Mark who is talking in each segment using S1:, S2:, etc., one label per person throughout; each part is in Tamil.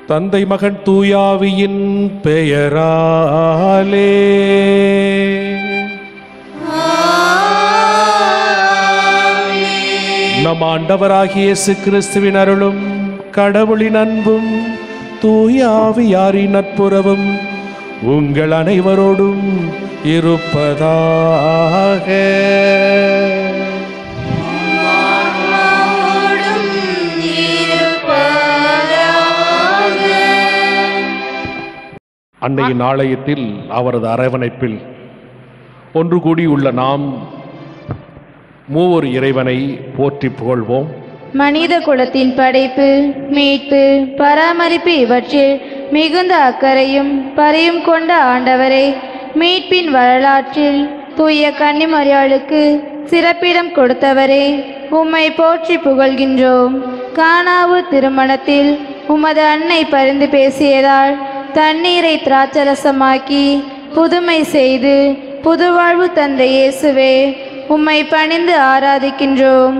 S1: தந்தை மகன் தூயாவியின் பெயராலே. நம் ஆண்டவராகிய இயேசு கிறிஸ்துவின் அருளும் கடவுளின் அன்பும் தூயாவியாரின் நட்புறவும் உங்கள் அனைவரோடும் இருப்பதாக. அன்னையின் ஆலயத்தில் அவரது அரவணைப்பில் ஒன்று கூடியுள்ள நாம் மூவர் இறைவனை போற்றி புகழ்வோம்.
S2: மனித குலத்தின் படைப்பு, மீட்பு, பராமரிப்பு இவற்றில் மிகுந்த அக்கறையும் பரியும் கொண்ட ஆண்டவரை, மீட்பின் வரலாற்றில் தூய கன்னிமரியாளுக்கு சிறப்பிடம் கொடுத்தவரே, உம்மை போற்றி புகழ்கின்றோம். கானாவு திருமணத்தில் உமது அன்னை பரிந்து பேசியதால் தண்ணீரை திராட்சரசமாக்கி புதுமை செய்து புதுவாழ்வு தந்த இயேசுவே, உம்மை பணிந்து ஆராதிக்கின்றோம்.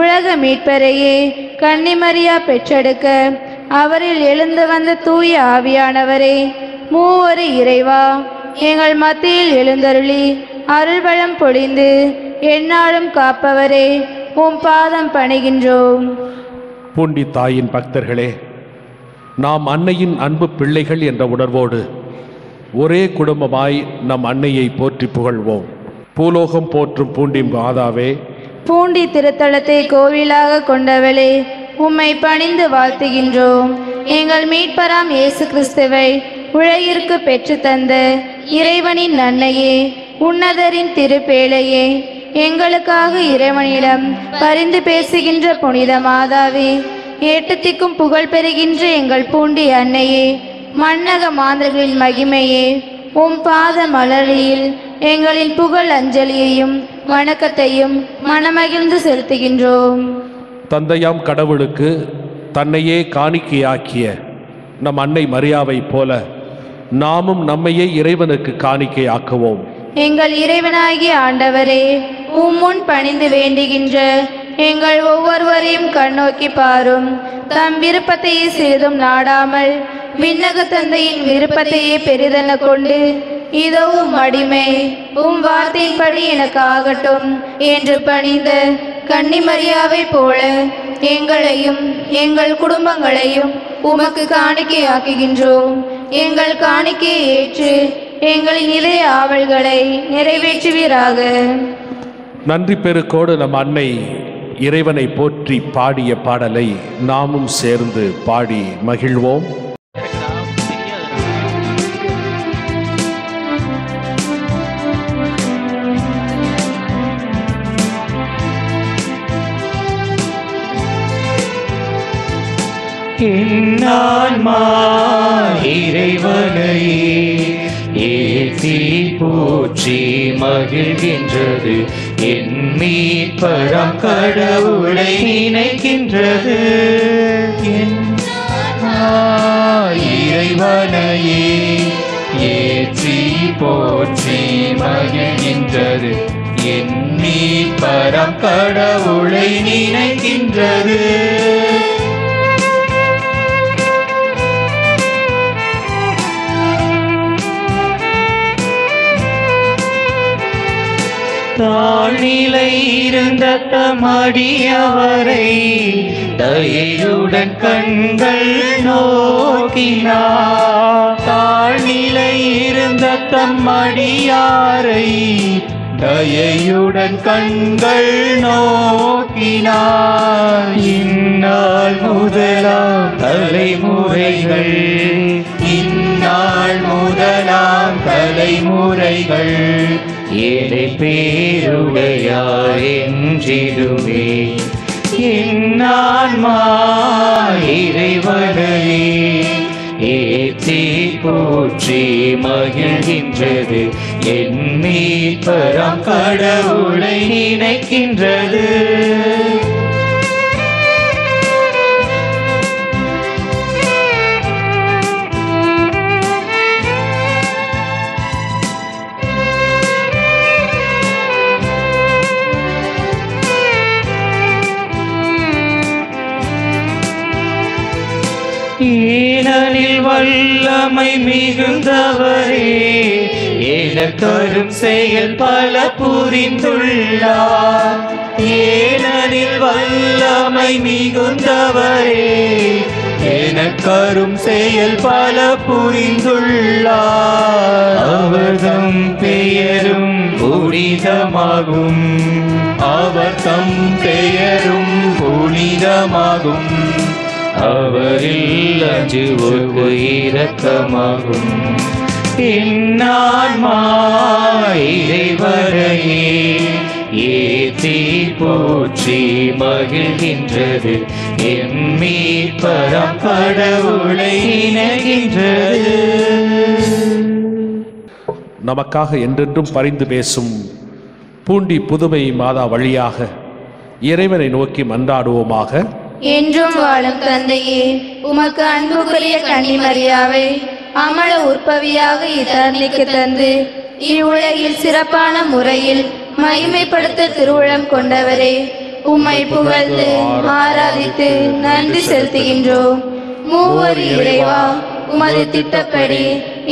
S2: உலக மீட்பரையே கன்னிமரியா பெற்றெடுக்க அவரில் எழுந்து வந்த தூய ஆவியானவரே, மூவரு இறைவா, எங்கள் மத்தியில் எழுந்தருளி அருள்வளம் பொழிந்து எந்நாளும் காப்பவரே, உம் பாதம் பணிகின்றோம்.
S1: பூண்டி தாயின் பக்தர்களே, நாம் அன்னையின் அன்பு பிள்ளைகள் என்ற உணர்வோடு ஒரே குடும்பமாய் நம் அன்னையை போற்றி புகழ்வோம். பூலோகம் போற்றும் பூண்டி மாதாவே,
S2: பூண்டி திருத்தலத்தை கோவிலாக கொண்டவளே, உம்மை பணிந்து வாழ்த்துகின்றோம். எங்கள் மீட்பராம் இயேசு கிறிஸ்துவை உலகிற்கு பெற்று தந்த இறைவனின் அன்னையே, உன்னதரின் திருப்பேழையே, எங்களுக்காக இறைவனிடம் பரிந்து பேசுகின்ற புனித மாதாவே, ஏட்டத்திற்கும் புகழ் பெறுகின்ற எங்கள் பூண்டி அன்னையே, மன்னக மாந்தர்களின் மகிமையே, உம் பாத மலரில் எங்களின் புகழ் அஞ்சலியையும் வணக்கத்தையும் மனமகிழ்ந்து செலுத்துகின்றோம்.
S1: தந்தையாம் கடவுளுக்கு தன்னையே காணிக்கையாக்கிய நம் அன்னை மரியாவை போல நாமும் நம்மையே இறைவனுக்கு காணிக்கையாக்குவோம்.
S2: எங்கள் இறைவனாகிய ஆண்டவரே, உம்முன் பணிந்து வேண்டுகின்ற எங்கள் ஒவ்வொருவரையும் கண்ணோக்கி பாரும். தம் விருப்பத்தையே சிறிதும் நாடாமல் விண்ணக தந்தையின் விருப்பத்தையே பெரிதென கொண்டு, இதோ உம் அடிமை, உம் வார்த்தையின்படி எனக்கு ஆகட்டும் என்று பணிந்த கன்னிமரியாவை போல எங்களையும் எங்கள் குடும்பங்களையும் உமக்கு காணிக்கையாக்குகின்றோம். எங்கள் காணிக்கையை ஏற்று எங்களின் இதய ஆவல்களை நிறைவேற்றுவீராக.
S1: நன்றி பெருக்கோடு நம் அன்னை இறைவனை போற்றி பாடிய பாடலை நாமும் சேர்ந்து பாடி மகிழ்வோம்.
S3: என்னான்மா இறைவனையே ஏத்தி போற்றி மகிழ்கின்றது, என் மீட்பராம் கடவுளை நினைக்கின்றது. இறைவனையே ஏற்றி போற்றி மகிழ்கின்றது, என் மீட்பராம் கடவுளை நினைக்கின்றது. தாழ்நிலை இருந்த தமடியவரை தயையுடன் கண்கள் நோக்கினார். தாழ்நிலை இருந்த தம்மடியாரை தயையுடன் கண்கள் நோக்கினார். இந்நாள் முதலாம் தலைமுறைகள், இந்நாள் முதலாம் தலைமுறைகள் ஏழை பேருடையார் என்றிடுவே. என்னான்மா இறைவனையே ஏத்தி போற்றி மகிழ்கின்றது, என் மீட்பராம் கடவுளை நினைக்கின்றது. ஏனெனில் வல்லமை மிகுந்தவரே, எனக்கரும் செயல் பல புரிந்துள்ளார். ஏனெனில் வல்லமை மிகுந்தவரே, எனக்கரும் செயல் பல புரிந்துள்ளார். அவர்தம் பெயரும் புனிதமாகும், அவர் தம் பெயரும் புனிதமாகும். அவரில் அஞ்சுவோர்க்கு இரக்கமாகும். என்னான்மா இறைவரையே ஏத்தி போற்றி மகிழ்கின்றது, என் மீட்பராம் கடவுளை இணைகின்றது.
S1: நமக்காக என்றென்றும் பரிந்து பேசும் பூண்டி புதுமை மாதா வழியாக இறைவனை நோக்கி மன்றாடுவோமாக.
S2: என்றும் வாழும் தந்தையே, உமக்கு அன்புக்குரிய கன்னிமரியாவை அமல உற்பவியாக இத்தருளிக்கு தந்து இவ்வுலகில் சிறப்பான முறையில் மகிமைப்படுத்த திருவுளம் கொண்டவரே, உம்மை புகழ்ந்து ஆராதித்து நன்றி செலுத்துகின்றோம். மூவர் இறைவா, உமது திட்டப்படி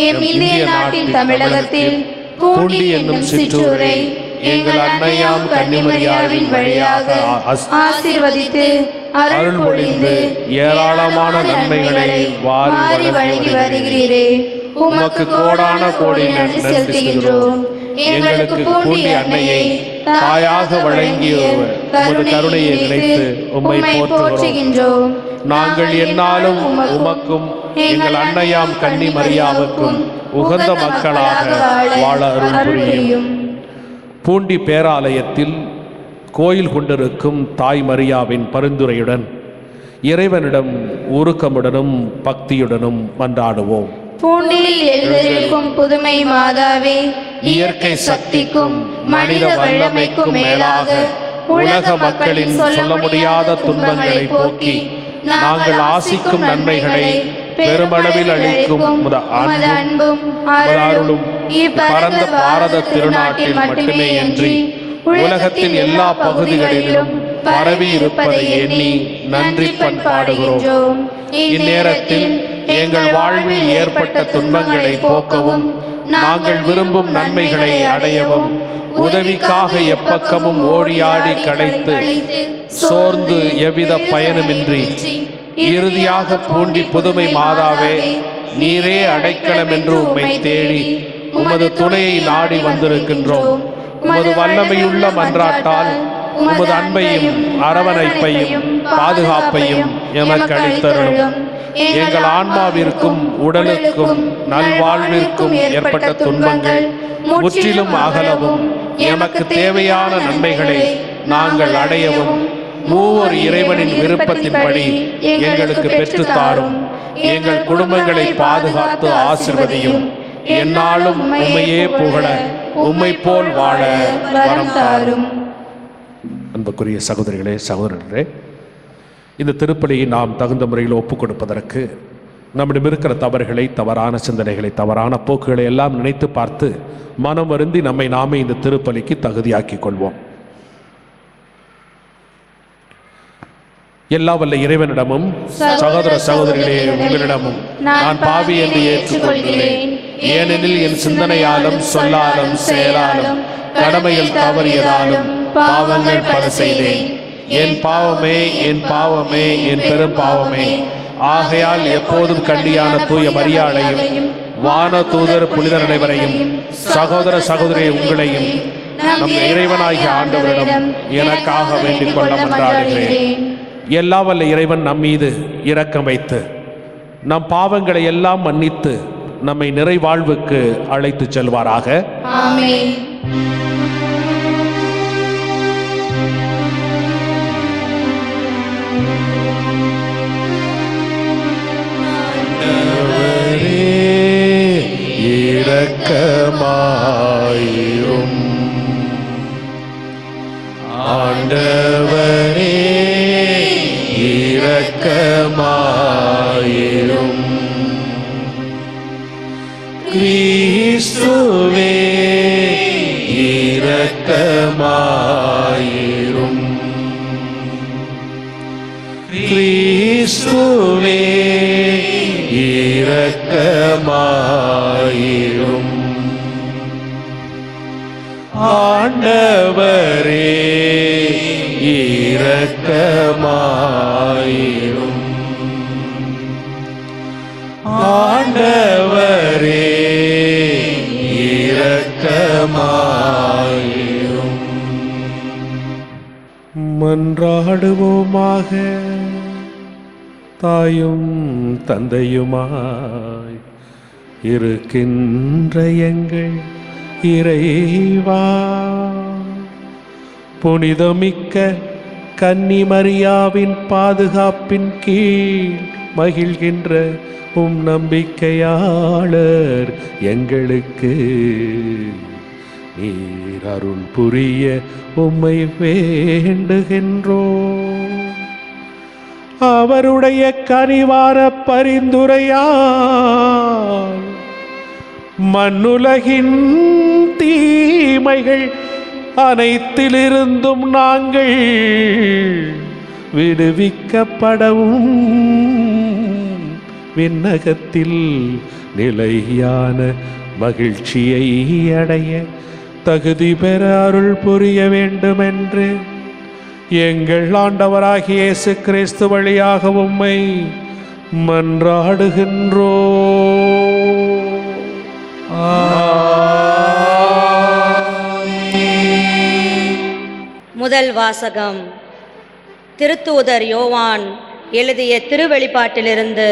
S2: எம் இந்திய நாட்டின் தமிழகத்தில் பூண்டி என்னும் சிற்றூரை எங்கள் அன்னையாம் கன்னிமரியாவின் வழியாக ஆசீர்வதித்து அருள் பொழிந்து ஏராளமான நன்மைகளை வாரி வழங்கி வருகிறீரே, உமக்கு கோடான கோடி நன்றி செலுத்துகின்றோம். எங்களுக்கு பூண்டி அன்னையை தாயாக வழங்கிய உமது கருணையை நினைத்து உம்மை போற்றுகின்றோம். நாங்கள் எந்நாளும் உமக்கும் எங்கள் அன்னையாம் கன்னிமரியாவுக்கும் உகந்த மக்களாக வாழ அருள் புரியும். பூண்டி பேராலயத்தில் கோயில் கொண்டிருக்கும் தாய் மரியாவின் பரிந்துரையுடன் இறைவனிடம் உருக்கமுடனும் பக்தியுடனும் மன்றாடுவோம். பூண்டியில் எழுந்திருக்கும் புதுமை மாதாவே, இயற்கை சக்திக்கும் மனித வல்லமைக்கும் மேலாக உலக மக்களின் சொல்ல முடியாத துன்பங்களை போக்கி நாங்கள் ஆசிக்கும் நன்மைகளை பெருமளவில் அளிக்கும் அன்பும் அருளும் பரந்த பாரத திருநாட்டில் மட்டுமே அன்றி உலகத்தின் எல்லா பகுதிகளிலும் பரவி இருப்பதை எண்ணி நன்றி பண்பாடுகிறோம். இந்நேரத்தில் எங்கள் வாழ்வில் ஏற்பட்ட துன்பங்களை போக்கவும் நாங்கள் விரும்பும் நன்மைகளை அடையவும் உதவிக்காக எப்பக்கமும் ஓடியாடி களைத்து சோர்ந்து எவ்வித பயனுமின்றி இறுதியாக பூண்டி புதுமை மாதாவே, நீரே அடைக்கலம் என்று உம்மை தேடி உமது துணையை நாடி வந்திருக்கின்றோம். உமது வல்லமையுள்ள மன்றாட்டால் உமது அன்பையும் அரவணைப்பையும் பாதுகாப்பையும் எமக்கு அளித்தருளும். எங்கள் ஆன்மாவிற்கும் உடலுக்கும் நல்வாழ்விற்கும் ஏற்பட்ட துன்பங்கள் முற்றிலும் அகலவும் எமக்கு தேவையான நன்மைகளை நாங்கள் அடையவும் மூவர் இறைவனின் விருப்பத்தின்படி எங்களுக்கு பெற்றுத்தாரும். எங்கள் குடும்பங்களை பாதுகாத்து ஆசிர்வதியும். எந்நாளும் உம்மையே புகழ உம்மை போல் வாழ வரம் தாரும். அன்புக்குரிய சகோதரிகளே, சகோதரர்களே, இந்த திருப்பலியை நாம் தகுந்த முறையில் ஒப்புக் கொடுப்பதற்கு நம்மிடம் இருக்கிற தவறுகளை, தவறான சிந்தனைகளை, தவறான போக்குகளை எல்லாம் நினைத்து பார்த்து மனம் வருந்தி நம்மை நாமே இந்த திருப்பலிக்கு தகுதியாக்கிக் கொள்வோம். எல்லா வல்ல இறைவனிடமும் சகோதர சகோதரிகளே உங்களிடமும் நான் பாவி என்று ஏற்றுக்கொள்கிறேன். ஏனெனில் என் சிந்தனையாலும் சொல்லாலும் செயலாலும் கடமையில் தவறியதாலும் பாவங்கள் பல செய்தேன். என் பாவமே, என் பாவமே, என் பெரும் பாவமே. ஆகையால் எப்போதும் கண்டியான தூய மரியாதையும் வான தூதர் புனிதர் அனைவரையும் சகோதர சகோதரி உங்களையும் நம் இறைவனாகிய ஆண்டவரிடம் எனக்காக வேண்டிக் கொள்ள மன்றாடுகிறேன். எல்லா வல்ல இறைவன் நம் மீது இரக்கம் வைத்து நம் பாவங்களை எல்லாம் மன்னித்து நம்மை நிறைவாழ்வுக்கு அழைத்து செல்வாராக. ஆமென்.
S1: இரக்கமாயிரும் ஆண்டவரே, இரக்கமாயிரும். கிறிஸ்துவே, இரக்கமாயிரும். கிறிஸ்துவே, இரக்கமாயிரும். ஆண்டவரே இரக்கமாயிரும். ஆண்டவரே இரக்கமாயிரும். மன்றாடுவோமாக. தாயும் தந்தையுமாய் இருக்கின்ற எங்கள் இறைவா, புனிதமிக்க கன்னிமரியாவின் பாதுகாப்பின் கீழ் மகிழ்கின்ற உம் நம்பிக்கையாளர் எங்களுக்கு நீர் அருள் புரிய உம்மை வேண்டுகின்றோம். அவருடைய கனிவார பரிந்துரையால் மண்ணுலகின் தீமைகள் அனைத்திலிருந்தும் நாங்கள் விடுவிக்கப்படவும் விண்ணகத்தில் நிலையான மகிழ்ச்சியை அடைய தகுதி பெற அருள் புரிய வேண்டுமென்று எங்கள் ஆண்டவராகிய இயேசு கிறிஸ்து வழியாக உம்மை மன்றாடுகின்றோம்.
S2: முதல் வாசகம். திருத்தூதர் யோவான் எழுதிய திருவெளிப்பாட்டிலிருந்து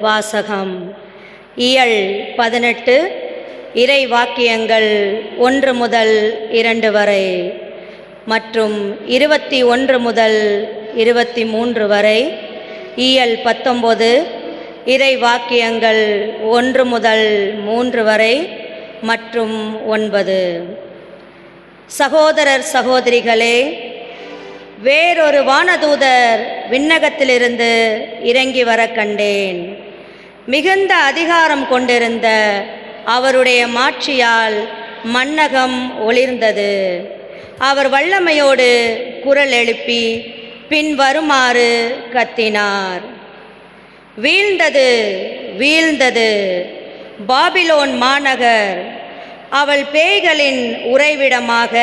S2: வாசகம். இயல் 18, இறை வாக்கியங்கள் 1 முதல் 2 வரை மற்றும் 21 முதல் 23 வரை. இயல் 19, இறை வாக்கியங்கள் 1 முதல் 3 வரை மற்றும் 9. சகோதரர் சகோதரிகளே, வேறொரு வானதூதர் விண்ணகத்திலிருந்து இறங்கி வர கண்டேன். மிகுந்த அதிகாரம் கொண்டிருந்த அவருடைய மாட்சியால் மண்ணகம் ஒளிர்ந்தது. அவர் வல்லமையோடு குரல் எழுப்பி பின் வருமாறு கத்தினார். வீழ்ந்தது, வீழ்ந்தது பாபிலோன் மாநகர்! அவள் பேய்களின் உறைவிடமாக,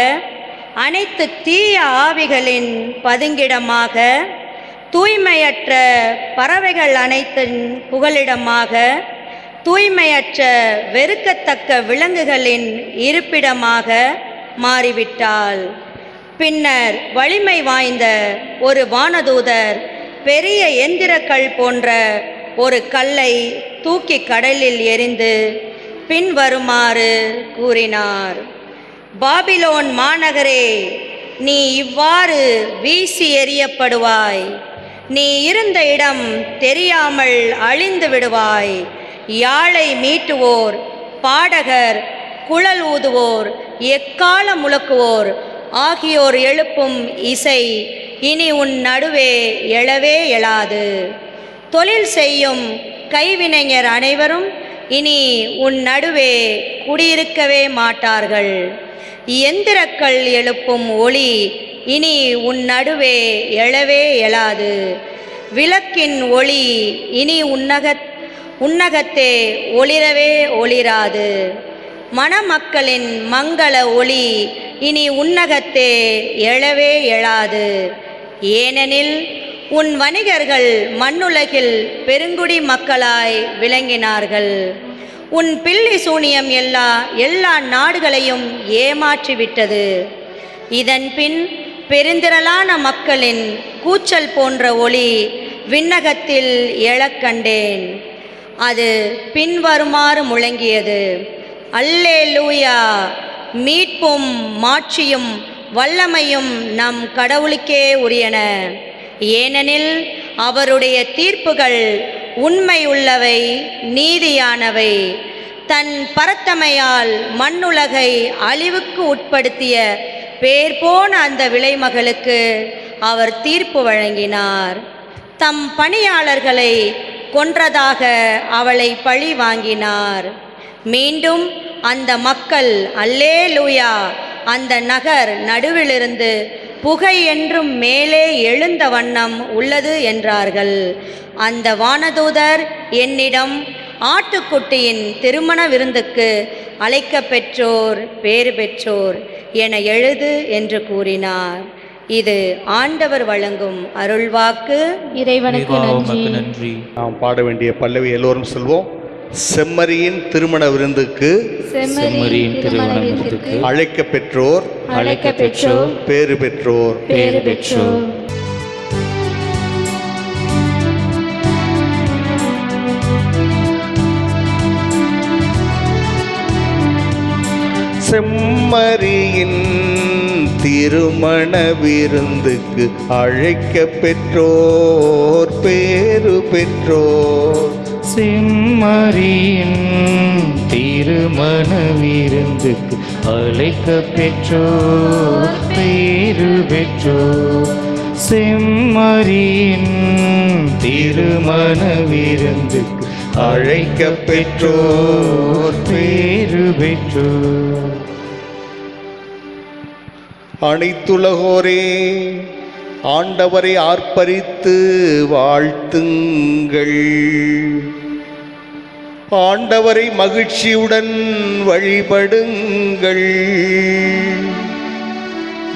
S2: அனைத்து தீய ஆவிகளின் பதுங்கிடமாக, தூய்மையற்ற பறவைகள் அனைத்தின் புகலிடமாக, தூய்மையற்ற வெறுக்கத்தக்க விலங்குகளின் இருப்பிடமாக மாறிவிட்டாள். பின்னர் வலிமை வாய்ந்த ஒரு வானதூதர் பெரிய எந்திரக்கல் போன்ற ஒரு கல்லை தூக்கி கடலில் எறிந்து பின் வருமாறு கூறினார். பாபிலோன் மாநகரே, நீ இவ்வாறு வீசி எறியப்படுவாய். நீ இருந்த இடம் தெரியாமல் அழிந்து விடுவாய். யாழை மீட்டுவோர், பாடகர், குழல் ஊதுவோர், எக்கால முழக்குவோர் ஆகியோர் எழுப்பும் இசை இனி உன் நடுவே எழவே எழாது. தொழில் செய்யும் கைவினைஞர் அனைவரும் இனி உன் நடுவே குடியிருக்கவே மாட்டார்கள். எந்திரக்கல் எழுப்பும் ஒளி இனி உன் நடுவே எழவே எழாது. விளக்கின் ஒளி இனி உன்னகத்தே ஒளிரவே ஒளிராது. மணமக்களின் மங்கள ஒளி இனி உன்னகத்தே எழவே எழாது. ஏனெனில் உன் வணிகர்கள் மண்ணுலகில் பெருங்குடி மக்களாய் விளங்கினார்கள். உன் பில்லி சூனியம் எல்லா நாடுகளையும் ஏமாற்றிவிட்டது. இதன் பின் பெருந்திரளான மக்களின் கூச்சல் போன்ற ஒளி விண்ணகத்தில் எழக்கண்டேன். அது பின்வருமாறு முழங்கியது: அல்லேலூயா! மீட்பும் மாட்சியும் வல்லமையும் நம் கடவுளுக்கே உரியன. ஏனெனில் அவருடைய தீர்ப்புகள் உண்மையுள்ளவை, நீதியானவை. தன் பரத்தமையால் மண்ணுலகை அழிவுக்கு உட்படுத்திய பேர் போன அந்த விலைமகளுக்கு அவர் தீர்ப்பு வழங்கினார். தம் பணியாளர்களை கொன்றதாக அவளை பழி வாங்கினார். மீண்டும் அந்த மக்கள் அல்லேலூயா, அந்த நகர் நடுவிலிருந்து புகை என்றும் மேலே எழுந்த வண்ணம் உள்ளது என்றார்கள். அந்த வானதூதர் என்னிடம்,
S4: ஆட்டுக்குட்டியின் திருமண விருந்துக்கு அழைக்க பெற்றோர் பேறு பெற்றோர் என எழுது என்று கூறினார். இது ஆண்டவர் வழங்கும் அருள்வாக்கு.
S2: இறைவனுக்கு நன்றி.
S5: நாம் பாட வேண்டிய பல்லவி எல்லோரும் சொல்வோம். செம்மறியின் திருமண விருந்துக்கு
S2: செம்மறியின் திருமண விருந்துக்கு
S5: அழைக்க பெற்றோர் பேறு பெற்றோர். செம்மறியின் திருமண விருந்துக்கு அழைக்க பெற்றோர் பேறு பெற்றோர்.
S3: செம்மறியின் திருமண விருந்துக்கு அழைக்க பெற்றோர் பேறு பெற்றோர். செம்மறியின் திருமண விருந்துக்கு அழைக்க பெற்றோர் பேறு பெற்றோர்.
S5: அனைத்துலகோரே ஆண்டவரை ஆர்ப்பரித்து வாழ்த்துங்கள். ஆண்டவரை மகிழ்ச்சியுடன் வழிபடுங்கள்.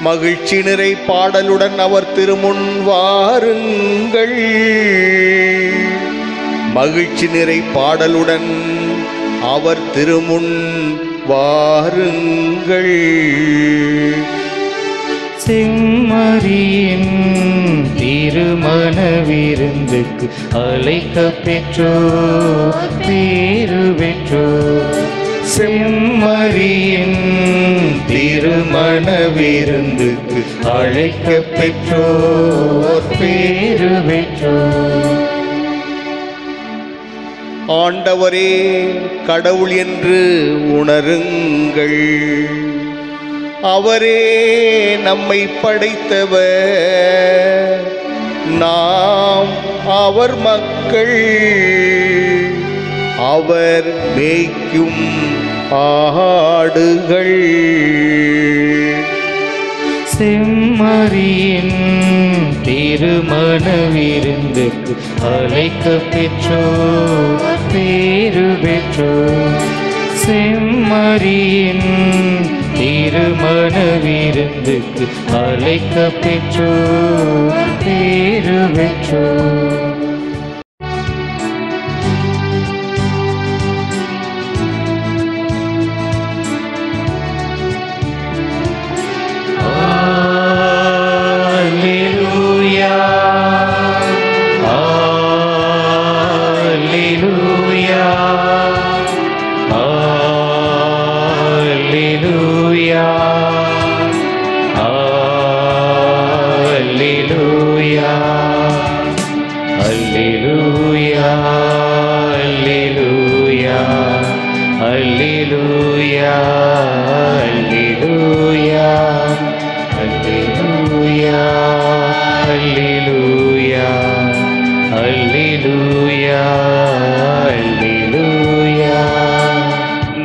S5: மகிழ்ச்சி நிறை பாடலுடன் அவர் திருமுன் வாருங்கள். மகிழ்ச்சி நிறை பாடலுடன் அவர் திருமுன் வாருங்கள்.
S3: செம்மறியின் திருமண விருந்துக்கு அழைக்க பெற்றோர் பேறு பெற்றோர்.
S5: செம்மறியின் திருமண விருந்துக்கு
S3: அழைக்க பெற்றோர் பேறு பெற்றோர்.
S5: ஆண்டவரே கடவுள் என்று உணருங்கள். அவரே நம்மை படைத்தவர். நாம் அவர் மக்கள். அவர் மேய்க்கும் ஆடுகள்.
S3: செம்மறியின் திருமண விருந்துக்கு அழைக்க பெற்றோர் பேறு பெற்றோர். செம்மறியின் திருமண விருந்துக்கு அழைக்க பெற்றோர் பேறு பெற்றோர்.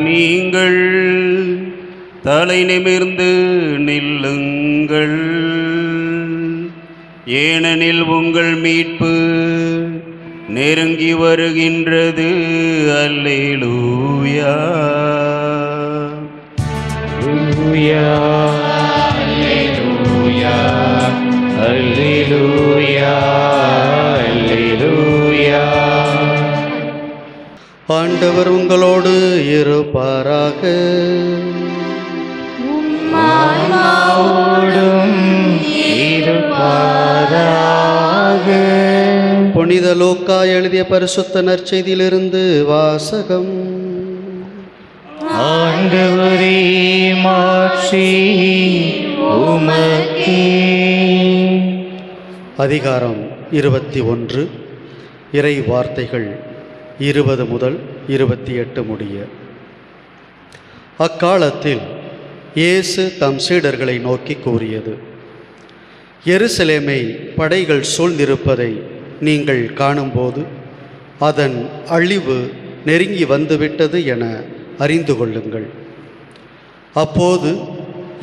S6: நீங்கள் தலை நிமிர்ந்து நில்லுங்கள், ஏனெனில் உங்கள் மீட்பு நெருங்கி வருகின்றது. அல்லேலூயா
S3: அல்லேலூயா அல்லேலூயா அல்லேலூயா.
S7: ஆண்டவர் உங்களோடு இருப்பாராக.
S3: உம்மாவோடும் இருப்பாராக.
S7: புனித லூக்கா எழுதிய பரிசுத்த நற்செய்தியிலிருந்து வாசகம்.
S3: ஆண்டவரே மாட்சி உமக்கே.
S7: அதிகாரம் 21, இறை வார்த்தைகள் 20 முதல் 28 முடிய. அக்காலத்தில் இயேசு தம் சீடர்களை நோக்கி கூறியது: எருசலேமை படைகள் சூழ்ந்திருப்பதை நீங்கள் காணும்போது அதன் அழிவு நெருங்கி வந்துவிட்டது என அறிந்து கொள்ளுங்கள். அப்போது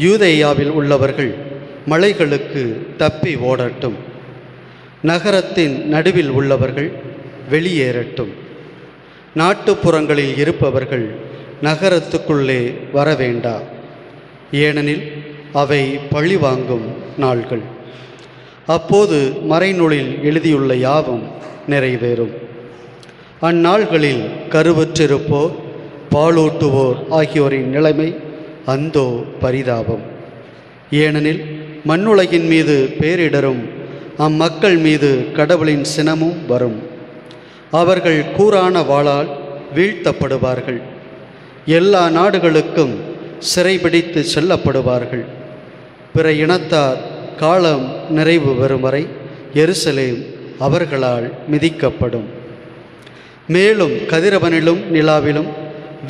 S7: யூதேயாவில் உள்ளவர்கள் மலைகளுக்கு தப்பி ஓடட்டும், நகரத்தின் நடுவில் உள்ளவர்கள் வெளியேறட்டும். நாட்டுப்புறங்களில் இருப்பவர்கள் நகரத்துக்குள்ளே வர வேண்டாம், ஏனெனில் அவை பழிவாங்கும் நாள்கள். அப்போது மறைநூலில் எழுதியுள்ள யாவும் நிறைவேறும். அந்நாள்களில் கருவற்றிருப்போர், பாலூட்டுவோர் ஆகியோரின் நிலைமை அந்தோ பரிதாபம். ஏனெனில் மண்ணுலகின் மீது பேரிடரும் அம்மக்கள் மீது கடவுளின் சினமும் வரும். அவர்கள் கூரான வாளால் வீழ்த்தப்படுவார்கள். எல்லா நாடுகளுக்கும் சிறைபிடித்து செல்லப்படுவார்கள். பிற இனத்தார் காலம் நிறைவு வரும் வரை எருசலேம் அவர்களால் மிதிக்கப்படும். மேலும் கதிரவனிலும் நிலாவிலும்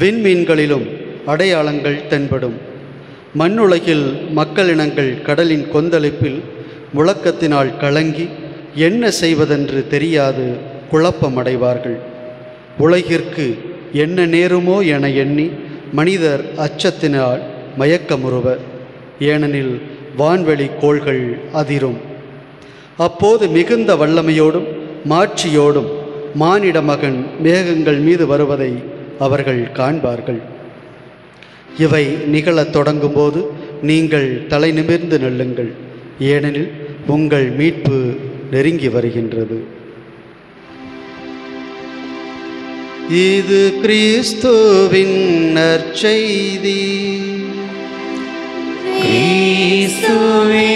S7: விண்மீன்களிலும் அடையாளங்கள் தென்படும். மண்ணுலகில் மக்களினங்கள் கடலின் கொந்தளிப்பில் முழக்கத்தினால் கலங்கி என்ன செய்வதென்று தெரியாது குழப்பமடைவார்கள். உலகிற்கு என்ன நேருமோ என எண்ணி மனிதர் அச்சத்தினால் மயக்கமுறுவர். ஏனெனில் வான்வெளி கோள்கள் அதிரும். அப்போது மிகுந்த வல்லமையோடும் மாட்சியோடும் மானிட மகன் மேகங்கள் மீது வருவதை அவர்கள் காண்பார்கள். இவை நிகழத் தொடங்கும்போது நீங்கள் தலை நிமிர்ந்து நெல்லுங்கள், ஏனெனில் உங்கள் மீட்பு நெருங்கி வருகின்றது. இது கிறிஸ்துவின் நற்செய்தி.
S3: கிறிஸ்துவே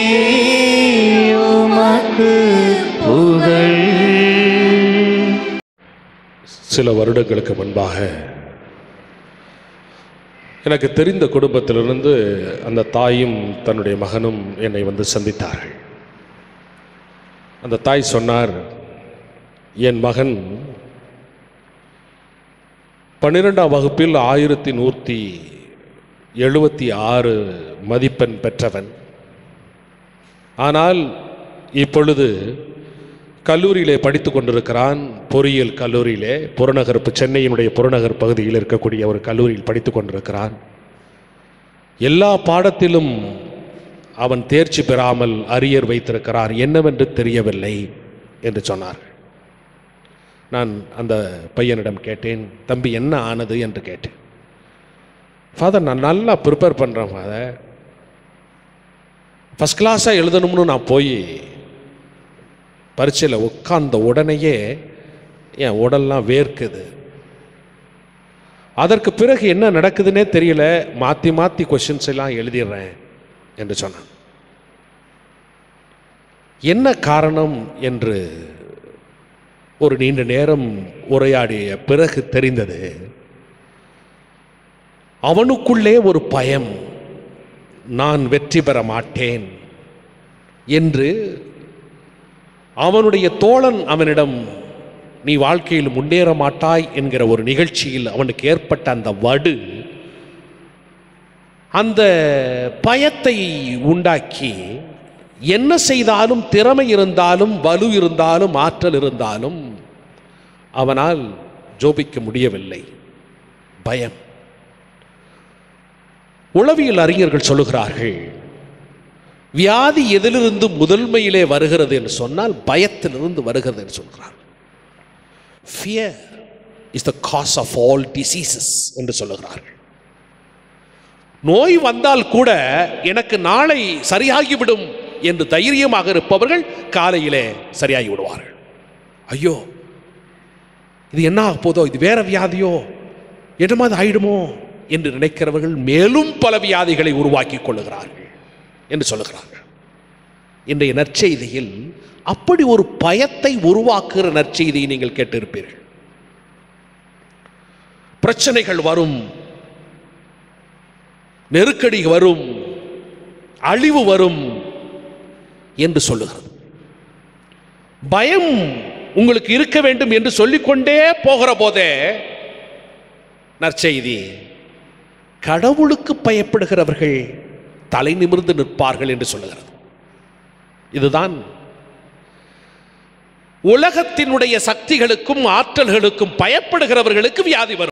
S3: உமக்கு புகழ்.
S1: சில வருடங்களுக்கு முன்பாக எனக்கு தெரிந்த குடும்பத்திலிருந்து அந்த தாயும் தன்னுடைய மகனும் என்னை வந்து சந்தித்தார்கள். அந்த தாய் சொன்னார், என் மகன் 12ஆம் வகுப்பில் 1176 மதிப்பெண் பெற்றவன். ஆனால் இப்பொழுது கல்லூரியிலே படித்து கொண்டிருக்கிறான். பொறியியல் கல்லூரியிலே சென்னையினுடைய புறநகர் பகுதியில் இருக்கக்கூடிய ஒரு கல்லூரியில் படித்து கொண்டிருக்கிறான். எல்லா பாடத்திலும் அவன் தேர்ச்சி பெறாமல் அரியர் வைத்திருக்கிறான், என்னவென்று தெரியவில்லை என்று சொன்னார். நான் அந்த பையனிடம் கேட்டேன், தம்பி என்ன ஆனது என்று கேட்டேன். ஃபாதர், நான் நல்லா ப்ரிப்பேர் பண்ணுறேன் ஃபாதர், ஃபஸ்ட் கிளாஸாக எழுதணும்னு நான் போய் பரீட்சையில் உட்கார்ந்த உடனேயே என் உடல்லாம் வேர்க்குது. அதற்கு பிறகு என்ன நடக்குதுன்னே தெரியல, மாற்றி மாற்றி கொஷின்ஸ் எல்லாம் எழுதிடுறேன் என்று சொன்னான். என்ன காரணம் என்று ஒரு நீண்ட நேரம் உரையாடிய பிறகு தெரிந்தது, அவனுக்குள்ளே ஒரு பயம், நான் வெற்றி பெற மாட்டேன் என்று. அவனுடைய தோழன் அவனிடம், நீ வாழ்க்கையில் முன்னேற மாட்டாய் என்கிற ஒரு நிகழ்ச்சியில் அவனுக்கு ஏற்பட்ட அந்த வடு அந்த பயத்தை உண்டாக்கி, என்ன செய்தாலும், திறமை இருந்தாலும், வலு இருந்தாலும், ஆற்றல் இருந்தாலும் அவனால் ஜோபிக்க முடியவில்லை. பயம். உளவியல் அறிஞர்கள் சொல்லுகிறார்கள், வியாதி எதிலிருந்து முதன்மையிலே வருகிறது என்று சொன்னால் பயத்திலிருந்து வருகிறது என்று சொல்கிறார். Fear is the cause of all diseases என்று சொல்லுகிறார்கள். நோய் வந்தால் கூட எனக்கு நாளை சரியாகிவிடும் என்று தைரியமாக இருப்பவர்கள் காலையிலே சரியாகி விடுவார்கள். ஐயோ, இது என்ன ஆக போதோ, இது வேற வியாதியோ, என்னமாவது ஆயிடுமோ என்று நினைக்கிறவர்கள் மேலும் பல வியாதிகளை உருவாக்கி கொள்ளுகிறார்கள் என்று சொல்லுகிறார்கள். இன்றைய நற்செய்தியில் அப்படி ஒரு பயத்தை உருவாக்குகிற நற்செய்தியை நீங்கள் கேட்டிருப்பீர்கள். பிரச்சனைகள் வரும், நெருக்கடி வரும், அழிவு வரும் என்று சொல்லுகிறது. பயம் உங்களுக்கு இருக்க வேண்டும் என்று சொல்லிக்கொண்டே போகிற போதே நற்செய்தி, கடவுளுக்கு பயப்படுகிறவர்கள் தலை நிமிர்ந்து நிற்பார்கள் என்று சொல்லுகிறது. இதுதான் உலகத்தினுடைய சக்திகளுக்கும் ஆற்றல்களுக்கும் பயப்படுகிறவர்களுக்கு வியாதி வரும்.